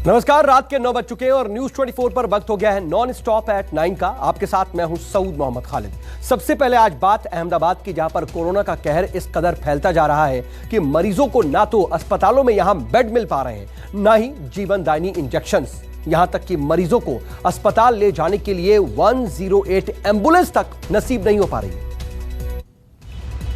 नमस्कार, रात के 9 बज चुके हैं और न्यूज 24 पर वक्त हो गया है नॉन स्टॉप एट 9 का। आपके साथ मैं हूं सऊद मोहम्मद खालिद। सबसे पहले आज बात अहमदाबाद की, जहां पर कोरोना का कहर इस कदर फैलता जा रहा है कि मरीजों को ना तो अस्पतालों में यहां बेड मिल पा रहे हैं, ना ही जीवनदायिनी इंजेक्शंस। यहां तक कि मरीजों को अस्पताल ले जाने के लिए 108 एम्बुलेंस तक नसीब नहीं हो पा रही है।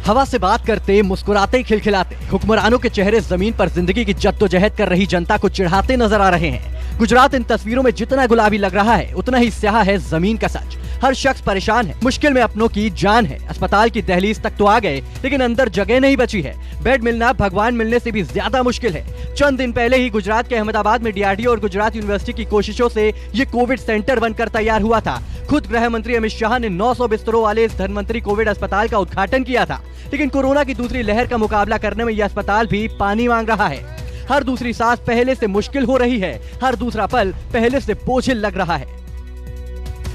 हवा से बात करते, मुस्कुराते, खिलखिलाते हुक्मरानों के चेहरे जमीन पर जिंदगी की जद्दोजहद कर रही जनता को चिढ़ाते नजर आ रहे हैं। गुजरात इन तस्वीरों में जितना गुलाबी लग रहा है, उतना ही स्याह है जमीन का सच। हर शख्स परेशान है, मुश्किल में अपनों की जान है। अस्पताल की दहलीज तक तो आ गए, लेकिन अंदर जगह नहीं बची है। बेड मिलना भगवान मिलने से भी ज्यादा मुश्किल है। चंद दिन पहले ही गुजरात के अहमदाबाद में डीआरडीओ और गुजरात यूनिवर्सिटी की कोशिशों से ये कोविड सेंटर बनकर तैयार हुआ था। खुद गृह मंत्री अमित शाह ने 900 बिस्तरों वाले इस धनवंतरी कोविड अस्पताल का उद्घाटन किया था, लेकिन कोरोना की दूसरी लहर का मुकाबला करने में यह अस्पताल भी पानी मांग रहा है। हर दूसरी सांस पहले से मुश्किल हो रही है, हर दूसरा पल पहले से बोझिल लग रहा है।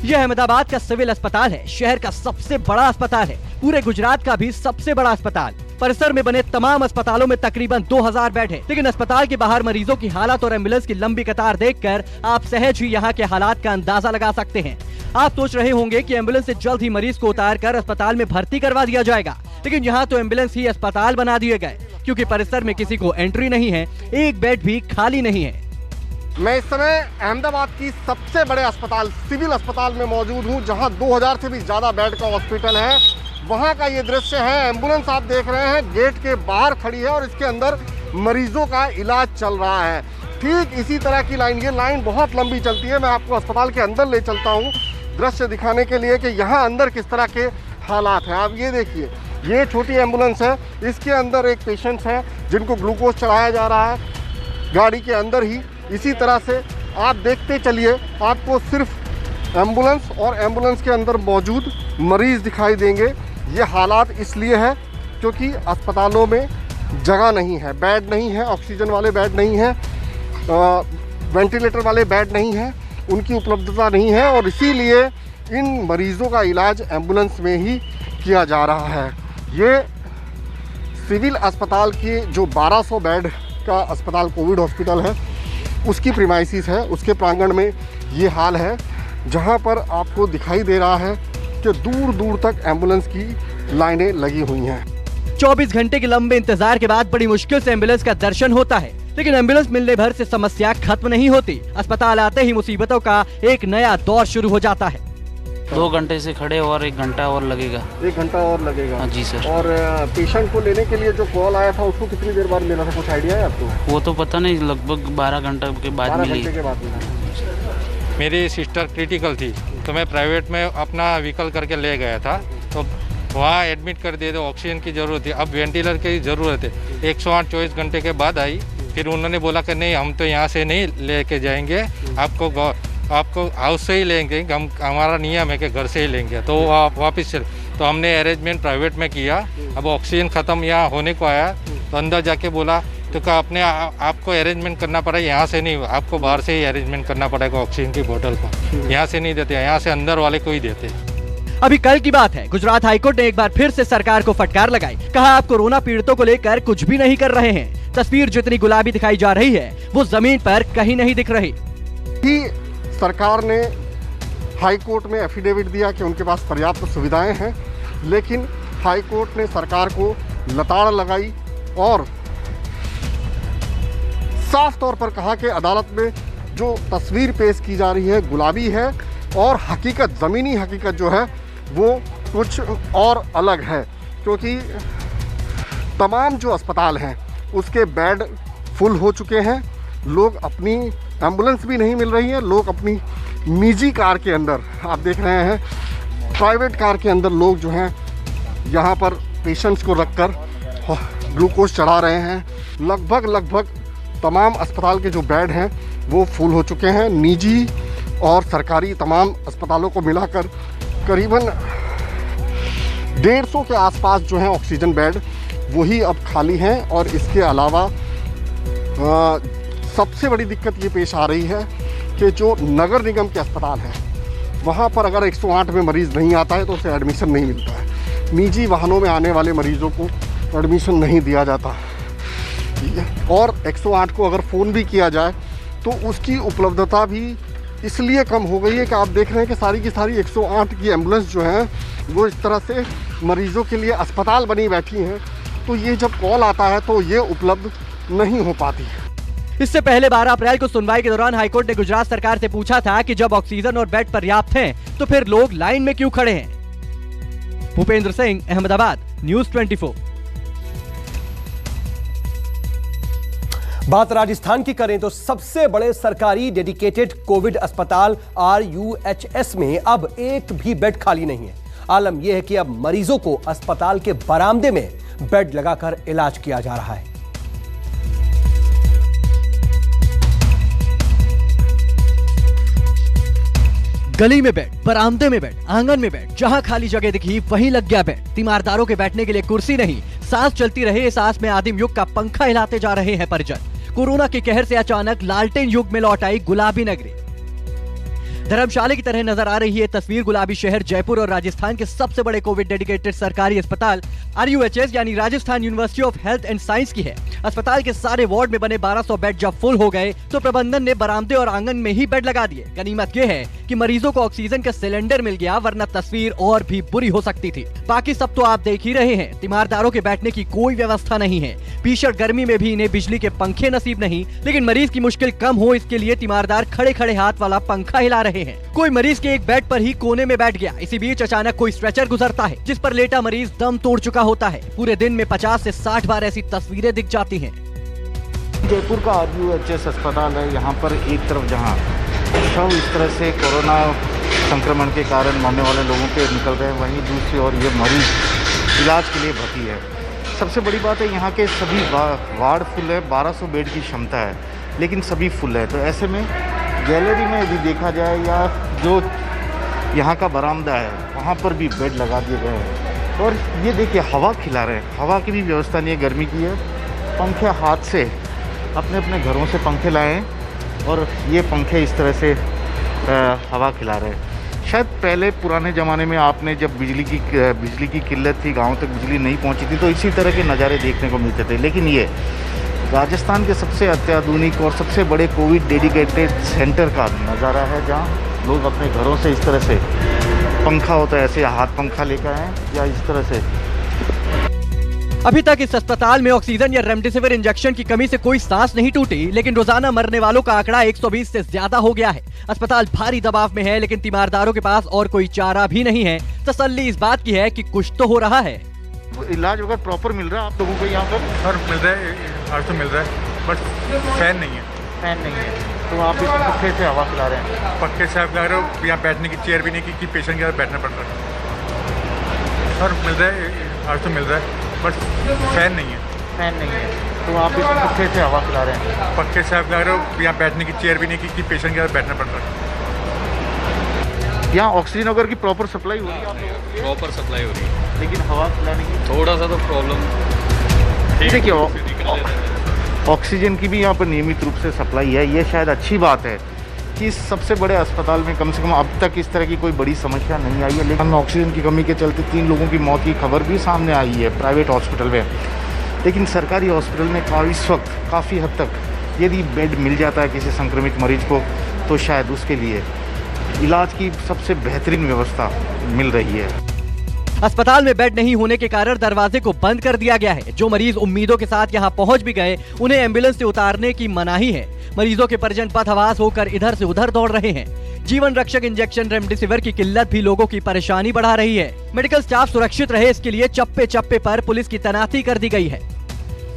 यह अहमदाबाद का सिविल अस्पताल है, शहर का सबसे बड़ा अस्पताल है, पूरे गुजरात का भी सबसे बड़ा अस्पताल। परिसर में बने तमाम अस्पतालों में तकरीबन 2000 बेड है, लेकिन अस्पताल के बाहर मरीजों की हालत और एम्बुलेंस की लंबी कतार देखकर आप सहज ही यहाँ के हालात का अंदाजा लगा सकते हैं। आप सोच रहे होंगे कि एम्बुलेंस से जल्द ही मरीज को उतारकर अस्पताल में भर्ती करवा दिया जाएगा, लेकिन यहाँ तो एम्बुलेंस ही अस्पताल बना दिए गए, क्योंकि परिसर में किसी को एंट्री नहीं है, एक बेड भी खाली नहीं है। मैं इस समय अहमदाबाद की सबसे बड़े अस्पताल सिविल अस्पताल में मौजूद हूँ, जहाँ 2000 से भी ज़्यादा बेड का हॉस्पिटल है। वहाँ का ये दृश्य है। एम्बुलेंस आप देख रहे हैं गेट के बाहर खड़ी है और इसके अंदर मरीजों का इलाज चल रहा है। ठीक इसी तरह की लाइन, ये लाइन बहुत लंबी चलती है। मैं आपको अस्पताल के अंदर ले चलता हूँ दृश्य दिखाने के लिए कि यहाँ अंदर किस तरह के हालात हैं। आप ये देखिए, ये छोटी एम्बुलेंस है, इसके अंदर एक पेशेंट्स है जिनको ग्लूकोज चढ़ाया जा रहा है गाड़ी के अंदर ही। इसी तरह से आप देखते चलिए, आपको सिर्फ एम्बुलेंस और एम्बुलेंस के अंदर मौजूद मरीज़ दिखाई देंगे। ये हालात इसलिए है क्योंकि अस्पतालों में जगह नहीं है, बेड नहीं है, ऑक्सीजन वाले बेड नहीं है, वेंटिलेटर वाले बेड नहीं है, उनकी उपलब्धता नहीं है और इसीलिए इन मरीज़ों का इलाज एम्बुलेंस में ही किया जा रहा है। ये सिविल अस्पताल की जो 1200 बेड का अस्पताल कोविड हॉस्पिटल है, उसकी प्रीमाइसिस है, उसके प्रांगण में ये हाल है, जहां पर आपको दिखाई दे रहा है कि दूर दूर तक एम्बुलेंस की लाइनें लगी हुई हैं। 24 घंटे के लंबे इंतजार के बाद बड़ी मुश्किल से एम्बुलेंस का दर्शन होता है, लेकिन एम्बुलेंस मिलने भर से समस्या खत्म नहीं होती। अस्पताल आते ही मुसीबतों का एक नया दौर शुरू हो जाता है। 2 घंटे से खड़े और 1 घंटा और लगेगा। 1 घंटा और लगेगा? हाँ जी सर। और पेशेंट को लेने के लिए जो कॉल आया था उसको कितनी देर बाद मिला था, कुछ आइडिया है आपको? वो तो पता नहीं, लगभग 12 घंटे के बाद 12 मिली। घंटे के बाद मिला। मेरी सिस्टर क्रिटिकल थी तो मैं प्राइवेट में अपना व्हीकल करके ले गया था, तो वहाँ एडमिट कर दिए थे। ऑक्सीजन की ज़रूरत थी, अब वेंटिलेटर की ज़रूरत है। 108 24 घंटे के बाद आई, फिर उन्होंने बोला कि नहीं, हम तो यहाँ से नहीं लेके जाएंगे, आपको हाउस से ही लेंगे, हम हमारा नियम है कि घर से ही लेंगे। तो आप वापस चल, तो हमने अरेंजमेंट प्राइवेट में किया। अब ऑक्सीजन ख़त्म यहाँ होने को आया तो अंदर जाके बोला तो क्या अपने आपको अरेंजमेंट करना पड़ेगा, यहाँ से नहीं, आपको बाहर से ही अरेंजमेंट करना पड़ेगा ऑक्सीजन की बोतल को। यहाँ से नहीं देते, यहाँ से अंदर वाले को ही देते। अभी कल की बात है, गुजरात हाईकोर्ट ने एक बार फिर से सरकार को फटकार लगाई। कहा आप कोरोना पीड़ितों को लेकर कुछ भी नहीं कर रहे हैं। तस्वीर जितनी गुलाबी दिखाई जा रही है, वो जमीन पर कहीं नहीं दिख रही। सरकार ने हाई कोर्ट में एफिडेविट दिया कि उनके पास पर्याप्त सुविधाएं हैं, लेकिन हाई कोर्ट ने सरकार को लताड़ लगाई और साफ तौर पर कहा कि अदालत में जो तस्वीर पेश की जा रही है गुलाबी है और हकीकत, ज़मीनी हकीकत जो है वो कुछ और अलग है। क्योंकि तमाम जो अस्पताल हैं उसके बेड फुल हो चुके हैं, लोग अपनी एम्बुलेंस भी नहीं मिल रही है, लोग अपनी निजी कार के अंदर, आप देख रहे हैं प्राइवेट कार के अंदर लोग जो हैं यहाँ पर पेशेंट्स को रखकर ग्लूकोज चढ़ा रहे हैं। लगभग तमाम अस्पताल के जो बेड हैं वो फुल हो चुके हैं। निजी और सरकारी तमाम अस्पतालों को मिलाकर करीबन 150 के आसपास जो हैं ऑक्सीजन बेड वही अब खाली हैं। और इसके अलावा सबसे बड़ी दिक्कत ये पेश आ रही है कि जो नगर निगम के अस्पताल हैं वहाँ पर अगर 108 में मरीज़ नहीं आता है तो उसे एडमिशन नहीं मिलता है। निजी वाहनों में आने वाले मरीज़ों को एडमिशन नहीं दिया जाता और 108 को अगर फ़ोन भी किया जाए तो उसकी उपलब्धता भी इसलिए कम हो गई है कि आप देख रहे हैं कि सारी की सारी 108 की एम्बुलेंस जो हैं वो इस तरह से मरीज़ों के लिए अस्पताल बनी बैठी हैं। तो ये जब कॉल आता है तो ये उपलब्ध नहीं हो पाती है। इससे पहले 12 अप्रैल को सुनवाई के दौरान हाईकोर्ट ने गुजरात सरकार से पूछा था कि जब ऑक्सीजन और बेड पर्याप्त हैं, तो फिर लोग लाइन में क्यों खड़े हैं। भूपेंद्र सिंह, अहमदाबाद, न्यूज़ 24। बात राजस्थान की करें तो सबसे बड़े सरकारी डेडिकेटेड कोविड अस्पताल RUHS में अब एक भी बेड खाली नहीं है। आलम यह है कि अब मरीजों को अस्पताल के बरामदे में बेड लगाकर इलाज किया जा रहा है। गली में बेड, बरामदे में बेड, आंगन में बेड, जहां खाली जगह दिखी वहीं लग गया बेड। तीमारदारों के बैठने के लिए कुर्सी नहीं, सांस चलती रहे इस आस में आदिम युग का पंखा हिलाते जा रहे हैं परिजन। कोरोना के कहर से अचानक लालटेन युग में लौट आई गुलाबी नगरी। धर्मशाला की तरह नजर आ रही है तस्वीर गुलाबी शहर जयपुर और राजस्थान के सबसे बड़े कोविड डेडिकेटेड सरकारी अस्पताल RUHS यानी Rajasthan university of health and science की है। अस्पताल के सारे वार्ड में बने 1200 बेड जब फुल हो गए तो प्रबंधन ने बरामदे और आंगन में ही बेड लगा दिए। गनीमत यह है कि मरीजों को ऑक्सीजन का सिलेंडर मिल गया, वरना तस्वीर और भी बुरी हो सकती थी। बाकी सब तो आप देख ही रहे हैं। तीमारदारों के बैठने की कोई व्यवस्था नहीं है। भीषण गर्मी में भी इन्हें बिजली के पंखे नसीब नहीं, लेकिन मरीज की मुश्किल कम हो इसके लिए तीमारदार खड़े खड़े हाथ वाला पंखा हिला रहे हैं। कोई मरीज के एक बेड पर ही कोने में बैठ गया। इसी बीच अचानक कोई स्ट्रेचर गुजरता है जिस पर लेटा मरीज दम तोड़ चुका होता है। पूरे दिन में 50 से 60 बार ऐसी तस्वीरें दिख जाती हैं। जयपुर का RUHS अस्पताल है। यहाँ पर एक तरफ जहाँ शव इस तरह से कोरोना संक्रमण के कारण मरने वाले लोगों के निकल रहे हैं, वहीं दूसरी ओर ये मरीज इलाज के लिए भर्ती है। सबसे बड़ी बात है यहाँ के सभी वार्ड फुल है। 1200 बेड की क्षमता है, लेकिन सभी फुल है। तो ऐसे में गैलरी में यदि देखा जाए या जो यहाँ का बरामदा है वहाँ पर भी बेड लगा दिए गए हैं। और ये देखिए हवा खिला रहे हैं। हवा की भी व्यवस्था नहीं है, गर्मी की है। पंखे हाथ से अपने अपने घरों से पंखे लाए हैं और ये पंखे इस तरह से हवा खिला रहे हैं। शायद पहले पुराने ज़माने में आपने जब बिजली की किल्लत थी, गांव तक बिजली नहीं पहुंची थी, तो इसी तरह के नज़ारे देखने को मिलते थे। लेकिन ये राजस्थान के सबसे अत्याधुनिक और सबसे बड़े कोविड डेडिकेटेड सेंटर का नज़ारा है, जहाँ लोग अपने घरों से इस तरह से पंखा होता है ऐसे हाथ पंखा लेकर आए या इस तरह से। अभी तक इस अस्पताल में ऑक्सीजन या रेमडेसिविर इंजेक्शन की कमी से कोई सांस नहीं टूटी, लेकिन रोजाना मरने वालों का आंकड़ा 120 से ज्यादा हो गया है। अस्पताल भारी दबाव में है, लेकिन तीमारदारों के पास और कोई चारा भी नहीं है। तसल्ली इस बात की है कि कुछ तो हो रहा है। इलाज वगैरह प्रॉपर मिल रहा है आप लोगों को यहाँ पर? सर मिल रहा है, हर तो मिल रहा है, बट फैन नहीं है। फैन नहीं है तो आप इस पक्के से हवा खिला रहे हैं? पक्के से आप रहे हो, यहाँ बैठने की चेयर भी नहीं कि पेशेंट के साथ बैठना पड़ रहा है। सर मिल रहा है, हर तो मिल रहा है, बट फैन नहीं है। फैन नहीं है तो आप इस पक्के से हवा खिला रहे हैं? पक्के से आप रहे हो, यहाँ बैठने की चेयर भी नहीं कि पेशेंट के साथ बैठना पड़ रहा है। यहाँ ऑक्सीजन वगैरह की प्रॉपर सप्लाई हो रही है आप लोगों को? प्रॉपर सप्लाई हो रही है, लेकिन हवा खिलाने की थोड़ा सा तो प्रॉब्लम। देखिए ऑक्सीजन की भी यहाँ पर नियमित रूप से सप्लाई है। ये शायद अच्छी बात है कि इस सबसे बड़े अस्पताल में कम से कम अब तक इस तरह की कोई बड़ी समस्या नहीं आई है। लेकिन ऑक्सीजन की कमी के चलते 3 लोगों की मौत की खबर भी सामने आई है प्राइवेट हॉस्पिटल में। लेकिन सरकारी हॉस्पिटल में इस वक्त काफ़ी हद तक यदि बेड मिल जाता है किसी संक्रमित मरीज को, तो शायद उसके लिए इलाज की सबसे बेहतरीन व्यवस्था मिल रही है। अस्पताल में बेड नहीं होने के कारण दरवाजे को बंद कर दिया गया है। जो मरीज उम्मीदों के साथ यहाँ पहुँच भी गए, उन्हें एम्बुलेंस से उतारने की मनाही है। मरीजों के परिजन पथवास होकर इधर से उधर दौड़ रहे हैं। जीवन रक्षक इंजेक्शन रेमडेसिविर की किल्लत भी लोगों की परेशानी बढ़ा रही है। मेडिकल स्टाफ सुरक्षित रहे, इसके लिए चप्पे चप्पे पर पुलिस की तैनाती कर दी गई है।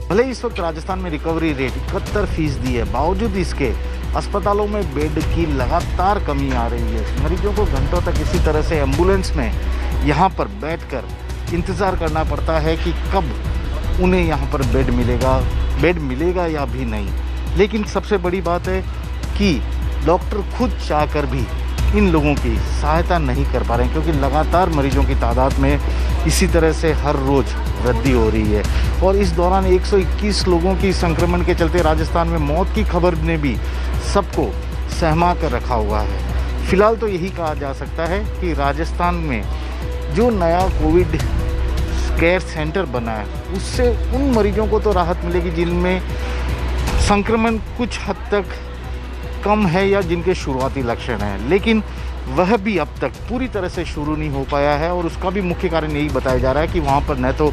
भले इस वक्त राजस्थान में रिकवरी रेट 71% है, बावजूद इसके अस्पतालों में बेड की लगातार कमी आ रही है। मरीजों को घंटों तक इसी तरह से एम्बुलेंस में यहाँ पर बैठकर इंतज़ार करना पड़ता है कि कब उन्हें यहाँ पर बेड मिलेगा या भी नहीं। लेकिन सबसे बड़ी बात है कि डॉक्टर खुद चाहकर भी इन लोगों की सहायता नहीं कर पा रहे हैं, क्योंकि लगातार मरीजों की तादाद में इसी तरह से हर रोज़ वृद्धि हो रही है। और इस दौरान 121 लोगों की संक्रमण के चलते राजस्थान में मौत की खबर ने भी सबको सहमा कर रखा हुआ है। फिलहाल तो यही कहा जा सकता है कि राजस्थान में जो नया कोविड केयर सेंटर बना है, उससे उन मरीजों को तो राहत मिलेगी जिनमें संक्रमण कुछ हद तक कम है या जिनके शुरुआती लक्षण हैं, लेकिन वह भी अब तक पूरी तरह से शुरू नहीं हो पाया है। और उसका भी मुख्य कारण यही बताया जा रहा है कि वहाँ पर न तो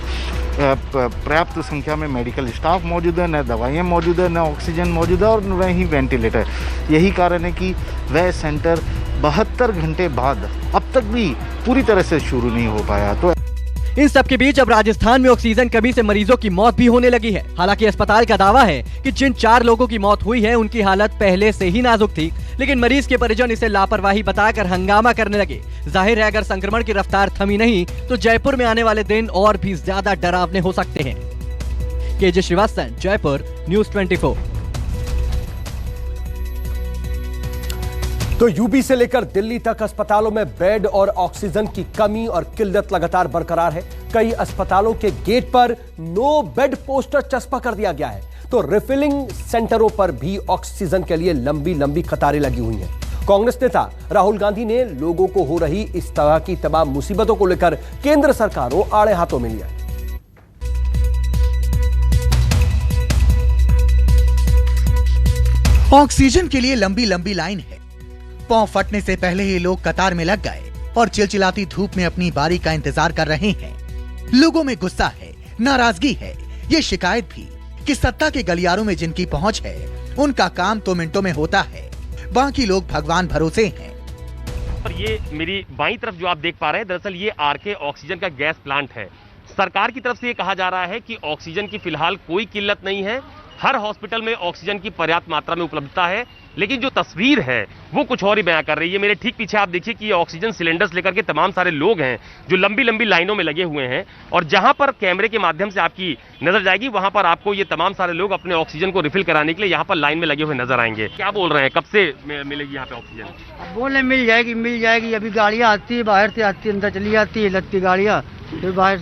पर्याप्त संख्या में मेडिकल स्टाफ मौजूद है, न दवाइयाँ मौजूद है, न ऑक्सीजन मौजूद है और न ही वेंटिलेटर। यही कारण है कि वह सेंटर 72 घंटे बाद अब तक भी पूरी तरह से शुरू नहीं हो पाया। तो इन सब के बीच अब राजस्थान में ऑक्सीजन कमी से मरीजों की मौत भी होने लगी है। हालांकि अस्पताल का दावा है कि जिन 4 लोगों की मौत हुई है उनकी हालत पहले से ही नाजुक थी, लेकिन मरीज के परिजन इसे लापरवाही बताकर हंगामा करने लगे। जाहिर है अगर संक्रमण की रफ्तार थमी नहीं तो जयपुर में आने वाले दिन और भी ज्यादा डरावने हो सकते हैं। KJ Srivastava, Jaipur, news 24। तो यूपी से लेकर दिल्ली तक अस्पतालों में बेड और ऑक्सीजन की कमी और किल्लत लगातार बरकरार है। कई अस्पतालों के गेट पर नो बेड पोस्टर चस्पा कर दिया गया है, तो रिफिलिंग सेंटरों पर भी ऑक्सीजन के लिए लंबी लंबी कतारें लगी हुई हैं। कांग्रेस नेता राहुल गांधी ने लोगों को हो रही इस तरह की तमाम मुसीबतों को लेकर केंद्र सरकार को आड़े हाथों में लिया है। ऑक्सीजन के लिए लंबी लंबी लाइन है। पांव फटने से पहले ही लोग कतार में लग गए और चिलचिलाती धूप में अपनी बारी का इंतजार कर रहे हैं। लोगों में गुस्सा है, नाराजगी है, ये शिकायत भी कि सत्ता के गलियारों में जिनकी पहुंच है उनका काम तो मिनटों में होता है, बाकी लोग भगवान भरोसे हैं। और ये मेरी बाईं तरफ जो आप देख पा रहे हैं, दरअसल ये आरके ऑक्सीजन का गैस प्लांट है। सरकार की तरफ से ये कहा जा रहा है कि ऑक्सीजन की फिलहाल कोई किल्लत नहीं है, हर हॉस्पिटल में ऑक्सीजन की पर्याप्त मात्रा में उपलब्धता है, लेकिन जो तस्वीर है वो कुछ और ही बयां कर रही है। मेरे ठीक पीछे आप देखिए कि ये ऑक्सीजन सिलेंडर्स लेकर के तमाम सारे लोग हैं जो लंबी लंबी लाइनों में लगे हुए हैं, और जहां पर कैमरे के माध्यम से आपकी नजर जाएगी वहां पर आपको ये तमाम सारे लोग अपने ऑक्सीजन को रिफिल कराने के लिए यहाँ पर लाइन में लगे हुए नजर आएंगे। क्या बोल रहे हैं, कब से मिलेगी यहाँ पे ऑक्सीजन? बोले मिल जाएगी। अभी गाड़ियाँ आती है, बाहर से आती है, अंदर चली जाती है, लगती गाड़ियाँ फिर बाहर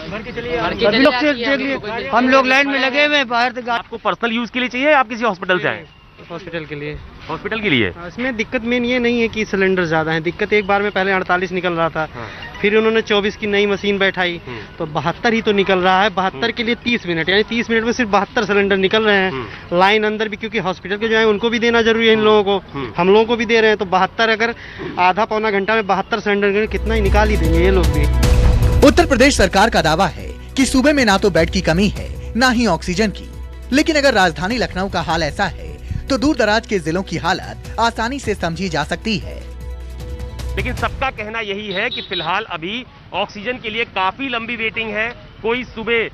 भर के चलिए। हम लोग लाइन में लगे हुए हैं बाहर से। आपको पर्सनल यूज के लिए चाहिए, आप किसी हॉस्पिटल से आए? हॉस्पिटल के लिए। हॉस्पिटल के लिए इसमें दिक्कत मेन ये नहीं है कि सिलेंडर ज्यादा है, दिक्कत एक बार में पहले 48 निकल रहा था, फिर उन्होंने 24 की नई मशीन बैठाई तो 72 ही तो निकल रहा है। 72 के लिए 30 मिनट, यानी 30 मिनट में सिर्फ 72 सिलेंडर निकल रहे हैं। लाइन अंदर भी, क्योंकि हॉस्पिटल के जो है उनको भी देना जरूरी है, इन लोगों को, हम लोगों को भी दे रहे हैं, तो 72 अगर आधा पौना घंटा में 72 सिलेंडर कितना ही निकाल ही देंगे ये लोग भी। उत्तर प्रदेश सरकार का दावा है कि सूबे में ना तो बेड की कमी है ना ही ऑक्सीजन की, लेकिन अगर राजधानी लखनऊ का हाल ऐसा है तो दूर दराज के जिलों की हालत आसानी से समझी जा सकती है। लेकिन सबका कहना यही है कि फिलहाल अभी ऑक्सीजन के लिए काफी लंबी वेटिंग है। कोई सुबह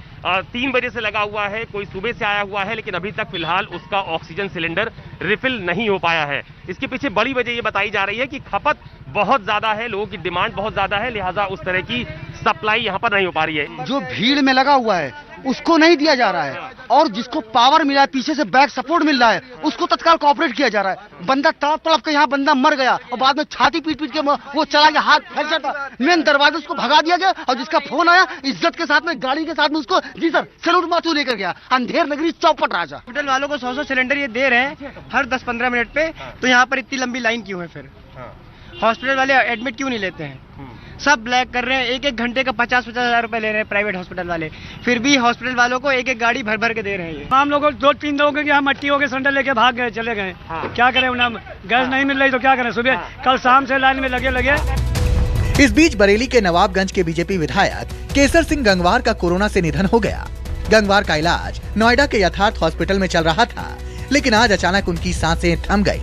3 बजे से लगा हुआ है, कोई सुबह से आया हुआ है, लेकिन अभी तक फिलहाल उसका ऑक्सीजन सिलेंडर रिफिल नहीं हो पाया है। इसके पीछे बड़ी वजह ये बताई जा रही है कि खपत बहुत ज्यादा है, लोगों की डिमांड बहुत ज्यादा है, लिहाजा उस तरह की सप्लाई यहाँ पर नहीं हो पा रही है। जो भीड़ में लगा हुआ है उसको नहीं दिया जा रहा है, और जिसको पावर मिला है, पीछे से बैक सपोर्ट मिल रहा है, उसको तत्काल कोऑपरेट किया जा रहा है। बंदा तड़प तड़प के यहाँ बंदा मर गया और बाद में छाती पीट पीट के वो चला गया, हाथ फैल जाता, मेन दरवाजे उसको भगा दिया गया, और जिसका फोन आया इज्जत के साथ में गाड़ी के साथ में उसको जी सर सैल्यूट माचू लेकर गया। अंधेर नगरी चौपट राजा। हॉस्पिटल वालों को 100 सिलेंडर ये दे रहे हैं हर 10-15 मिनट पे, तो यहाँ पर इतनी लंबी लाइन क्यों है? फिर हॉस्पिटल वाले एडमिट क्यों नहीं लेते हैं? सब ब्लैक कर रहे हैं, एक घंटे का 50-50 हज़ार रुपए ले रहे हैं प्राइवेट हॉस्पिटल वाले, फिर भी हॉस्पिटल वालों को एक गाड़ी भर भर के दे रहे हैं। हम लोगों को 2-3 लोगों के यहाँ मट्टी हो गए, सिलेंडर लेके भाग गए, चले गए। क्या करें, उन्हें गैस नहीं मिल रही तो क्या करें? सुबह कल शाम से लाइन में लगे। इस बीच बरेली के नवाबगंज के बीजेपी विधायक केसर सिंह गंगवार का कोरोना से निधन हो गया। गंगवार का इलाज नोएडा के यथार्थ हॉस्पिटल में चल रहा था, लेकिन आज अचानक उनकी सांसें थम गई।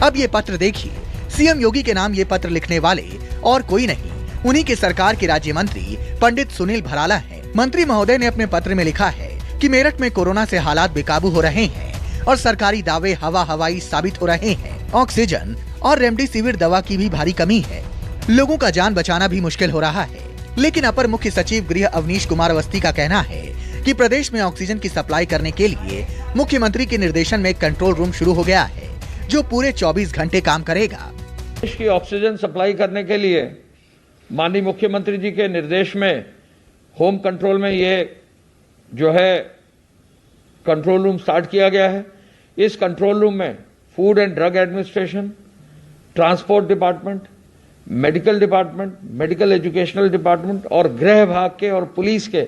अब ये पत्र देखिए, सीएम योगी के नाम ये पत्र लिखने वाले और कोई नहीं, उन्हीं के सरकार के राज्य मंत्री पंडित सुनील भराला हैं। मंत्री महोदय ने अपने पत्र में लिखा है कि मेरठ में कोरोना से हालात बेकाबू हो रहे हैं और सरकारी दावे हवाई साबित हो रहे हैं। ऑक्सीजन और रेमडेसिविर दवा की भी भारी कमी है, लोगों का जान बचाना भी मुश्किल हो रहा है। लेकिन अपर मुख्य सचिव गृह अवनीश कुमार अवस्थी का कहना है कि प्रदेश में ऑक्सीजन की सप्लाई करने के लिए मुख्यमंत्री के निर्देशन में एक कंट्रोल रूम शुरू हो गया है, जो पूरे 24 घंटे काम करेगा। देश की ऑक्सीजन सप्लाई करने के लिए माननीय मुख्यमंत्री जी के निर्देश में होम कंट्रोल में ये जो है कंट्रोल रूम स्टार्ट किया गया है। इस कंट्रोल रूम में food and drug administration, transport department, medical department, medical educational department और गृह विभाग के और पुलिस के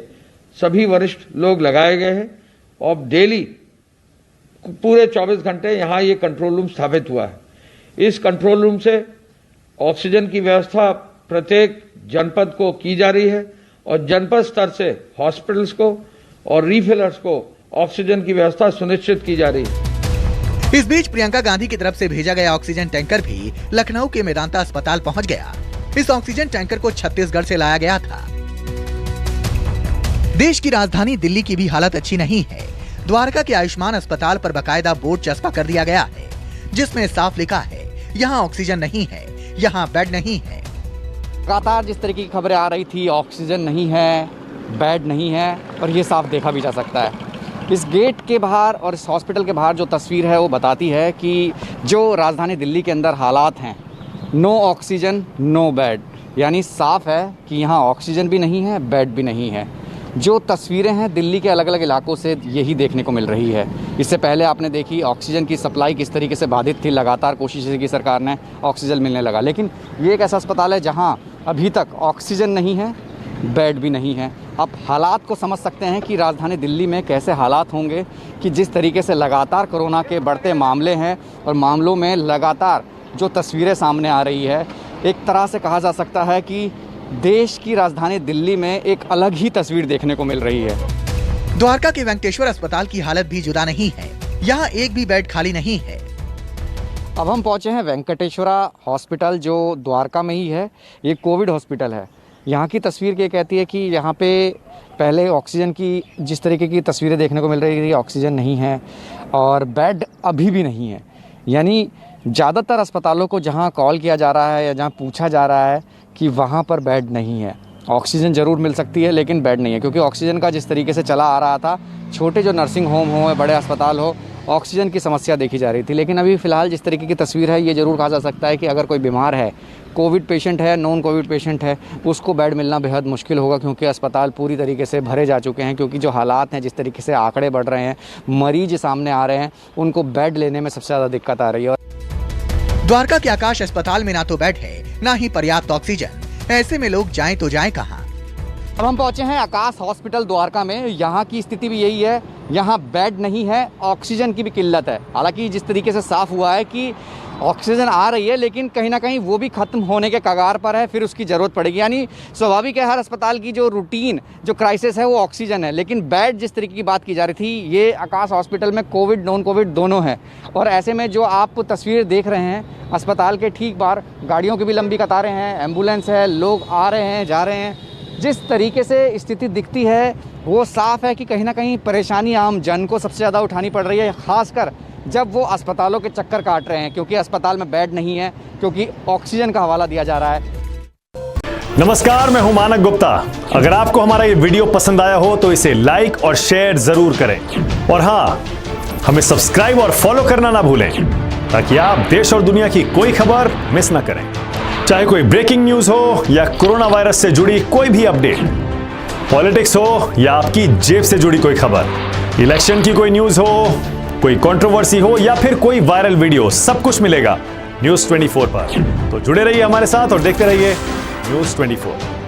सभी वरिष्ठ लोग लगाए गए हैं। और डेली पूरे 24 घंटे यहाँ ये कंट्रोल रूम स्थापित हुआ है। इस कंट्रोल रूम से ऑक्सीजन की व्यवस्था प्रत्येक जनपद को की जा रही है और जनपद स्तर से हॉस्पिटल्स को और रीफिलर्स को ऑक्सीजन की व्यवस्था सुनिश्चित की जा रही है। इस बीच प्रियंका गांधी की तरफ से भेजा गया ऑक्सीजन टैंकर भी लखनऊ के मेदांता अस्पताल पहुंच गया। इस ऑक्सीजन टैंकर को छत्तीसगढ़ से लाया गया था। देश की राजधानी दिल्ली की भी हालत अच्छी नहीं है। द्वारका के आयुष्मान अस्पताल पर बकायदा बोर्ड चस्पा कर दिया गया है, जिसमें साफ लिखा है यहाँ ऑक्सीजन नहीं है, यहाँ बेड नहीं है। लगातार जिस तरीके की खबरें आ रही थी, ऑक्सीजन नहीं है, बेड नहीं है, और ये साफ देखा भी जा सकता है। इस गेट के बाहर और इस हॉस्पिटल के बाहर जो तस्वीर है वो बताती है कि जो राजधानी दिल्ली के अंदर हालात हैं, नो ऑक्सीजन नो बेड, यानी साफ है कि यहाँ ऑक्सीजन भी नहीं है, बेड भी नहीं है। जो तस्वीरें हैं दिल्ली के अलग अलग इलाकों से यही देखने को मिल रही है। इससे पहले आपने देखी ऑक्सीजन की सप्लाई किस तरीके से बाधित थी, लगातार कोशिशें की सरकार ने, ऑक्सीजन मिलने लगा। लेकिन ये एक ऐसा अस्पताल है जहाँ अभी तक ऑक्सीजन नहीं है, बेड भी नहीं है। अब हालात को समझ सकते हैं कि राजधानी दिल्ली में कैसे हालात होंगे कि जिस तरीके से लगातार कोरोना के बढ़ते मामले हैं और मामलों में लगातार जो तस्वीरें सामने आ रही है, एक तरह से कहा जा सकता है कि देश की राजधानी दिल्ली में एक अलग ही तस्वीर देखने को मिल रही है। द्वारका के वेंकटेश्वर अस्पताल की हालत भी जुदा नहीं है, यहाँ एक भी बेड खाली नहीं है। अब हम पहुंचे हैं वेंकटेश्वरा हॉस्पिटल जो द्वारका में ही है। ये कोविड हॉस्पिटल है। यहाँ की तस्वीर ये कहती है कि यहाँ पे पहले ऑक्सीजन की जिस तरीके की तस्वीरें देखने को मिल रही थी, ऑक्सीजन नहीं है और बेड अभी भी नहीं है। यानी ज़्यादातर अस्पतालों को जहाँ कॉल किया जा रहा है या जहाँ पूछा जा रहा है कि वहाँ पर बेड नहीं है। ऑक्सीजन ज़रूर मिल सकती है लेकिन बेड नहीं है, क्योंकि ऑक्सीजन का जिस तरीके से चला आ रहा था, छोटे जो नर्सिंग होम हो या बड़े अस्पताल हो, ऑक्सीजन की समस्या देखी जा रही थी। लेकिन अभी फ़िलहाल जिस तरीके की तस्वीर है, ये ज़रूर कहा जा सकता है कि अगर कोई बीमार है, कोविड पेशेंट है, नॉन कोविड पेशेंट है, उसको बेड मिलना बेहद मुश्किल होगा, क्योंकि अस्पताल पूरी तरीके से भरे जा चुके हैं। क्योंकि जो हालात हैं, जिस तरीके से आंकड़े बढ़ रहे हैं, मरीज सामने आ रहे हैं, उनको बेड लेने में सबसे ज़्यादा दिक्कत आ रही है। द्वारका के आकाश अस्पताल में ना तो बेड है, ना ही पर्याप्त ऑक्सीजन। ऐसे में लोग जाएं तो जाएं कहां? अब हम पहुंचे हैं आकाश हॉस्पिटल द्वारका में। यहाँ की स्थिति भी यही है, यहाँ बेड नहीं है, ऑक्सीजन की भी किल्लत है। हालांकि जिस तरीके से साफ हुआ है कि ऑक्सीजन आ रही है, लेकिन कहीं ना कहीं वो भी ख़त्म होने के कगार पर है, फिर उसकी ज़रूरत पड़ेगी। यानी स्वाभाविक है, हर अस्पताल की जो रूटीन जो क्राइसिस है वो ऑक्सीजन है। लेकिन बेड जिस तरीके की बात की जा रही थी, ये आकाश हॉस्पिटल में कोविड नॉन कोविड दोनों है। और ऐसे में जो आप तस्वीर देख रहे हैं, अस्पताल के ठीक बाहर गाड़ियों की भी लंबी कतारें हैं, एम्बुलेंस है, लोग आ रहे हैं जा रहे हैं। जिस तरीके से स्थिति दिखती है वो साफ है कि कहीं ना कहीं परेशानी आम जन को सबसे ज़्यादा उठानी पड़ रही है, ख़ासकर जब वो अस्पतालों के चक्कर काट रहे हैं, क्योंकि अस्पताल में बेड नहीं है, क्योंकि ऑक्सीजन का हवाला दिया जा रहा है। नमस्कार, मैं हूं मानक गुप्ता। अगर आपको हमारा ये वीडियो पसंद आया हो तो इसे लाइक और शेयर जरूर करें, और हाँ, हमें सब्सक्राइब और फॉलो करना ना भूलें, ताकि आप देश और दुनिया की कोई खबर मिस ना करें। चाहे कोई ब्रेकिंग न्यूज हो या कोरोना वायरस से जुड़ी कोई भी अपडेट, पॉलिटिक्स हो या आपकी जेब से जुड़ी कोई खबर, इलेक्शन की कोई न्यूज हो, कोई कंट्रोवर्सी हो या फिर कोई वायरल वीडियो, सब कुछ मिलेगा न्यूज़ 24 पर। तो जुड़े रहिए हमारे साथ और देखते रहिए न्यूज़ 24।